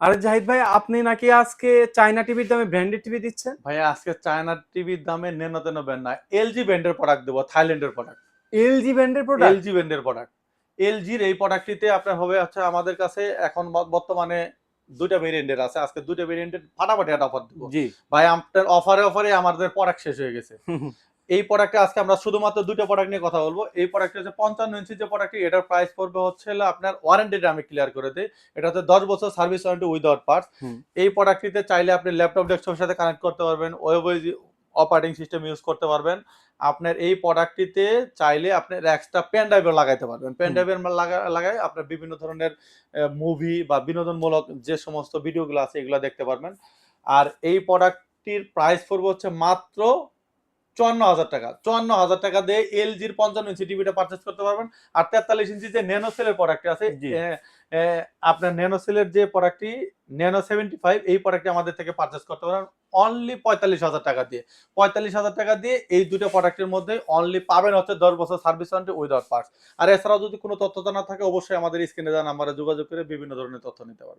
আরে জাহিদ ভাই, আপনি নাকি আজকে চায়না টিভির দামে ব্র্যান্ডেড টিভি দিচ্ছেন? ভাইয়া আজকে চায়না টিভির দামে নেনো তেনো ব্র্যান্ড না, এলজি ব্র্যান্ডের প্রোডাক্ট দেবো, থাইল্যান্ডের প্রোডাক্ট। এলজি ব্র্যান্ডের প্রোডাক্ট? এলজি ব্র্যান্ডের প্রোডাক্ট। এলজির এই প্রোডাক্টটিতে আপনার হবে হচ্ছে আমাদের কাছে এখন বর্তমানে দুইটা ভেরিয়েন্টের আছে। আজকে দুইটা ভেরিয়েন্টের ফাটাফাটি একটা অফার দেবো। জি। ভাই আপনার অফারে আমাদের প্রোডাক্ট শেষ হয়ে গেছে। এই প্রোডাক্টে আজকে আমরা শুধুমাত্র দুটো প্রোডাক্ট নিয়ে কথা বলবো। এই প্রোডাক্টটা হচ্ছে 55 ইঞ্চি যে প্রোডাক্টটি, এটার প্রাইস পড়বে হচ্ছে হলো আপনার ওয়ারেন্টিটা আমি ক্লিয়ার করে দেই। এটা হচ্ছে 10 বছর সার্ভিস ওয়ারেন্টি উইদাউট পার্টস। হুম। এই প্রোডাক্টটিতে চাইলে আপনি ল্যাপটপ ডেস্কটপের সাথে কানেক্ট করতে পারবেন, ওয়েবওয়েজ অপারেটিং সিস্টেম ইউজ করতে পারবেন। আপনার এই প্রোডাক্টটিতে চাইলে আপনার এক্সট্রা পেন ড্রাইভও লাগাইতে পারবেন। পেন ড্রাইভের লাগায় আপনার বিভিন্ন ধরনের মুভি বা বিনোদনমূলক যে সমস্ত ভিডিওগুলো আছে এগুলো দেখতে পারবেন। আর এই প্রোডাক্টটির প্রাইস পড়বে হচ্ছে মাত্র ৫৪,০০০ টাকা। ৫৪,০০০ টাকা দিয়ে এলজির ৫৫ ইঞ্চি টিভিটা পারচেজ করতে পারবেন। আর ৪৩ ইঞ্চি যে ন্যানো সেলের প্রোডাক্টটি আছে, জি। আপনার ন্যানো সেলের যে প্রোডাক্টটি ন্যানো 75, এই প্রোডাক্টটি আমাদের থেকে পারচেজ করতে পারেন অনলি ৪৫,০০০ টাকা দিয়ে। ৪৫,০০০ টাকা দিয়ে এই দুটো প্রোডাক্টের মধ্যে অনলি পাবেন হচ্ছে ১০ বছর সার্ভিস ওয়ারেন্টি উইদাউট পার্টস। আর এছাড়াও যদি কোনো তথ্য জানার থাকে অবশ্যই আমাদের স্ক্রিনে দেওয়া নাম্বারে যোগাযোগ করে বিভিন্ন ধরনের তথ্য নিতে পারবেন।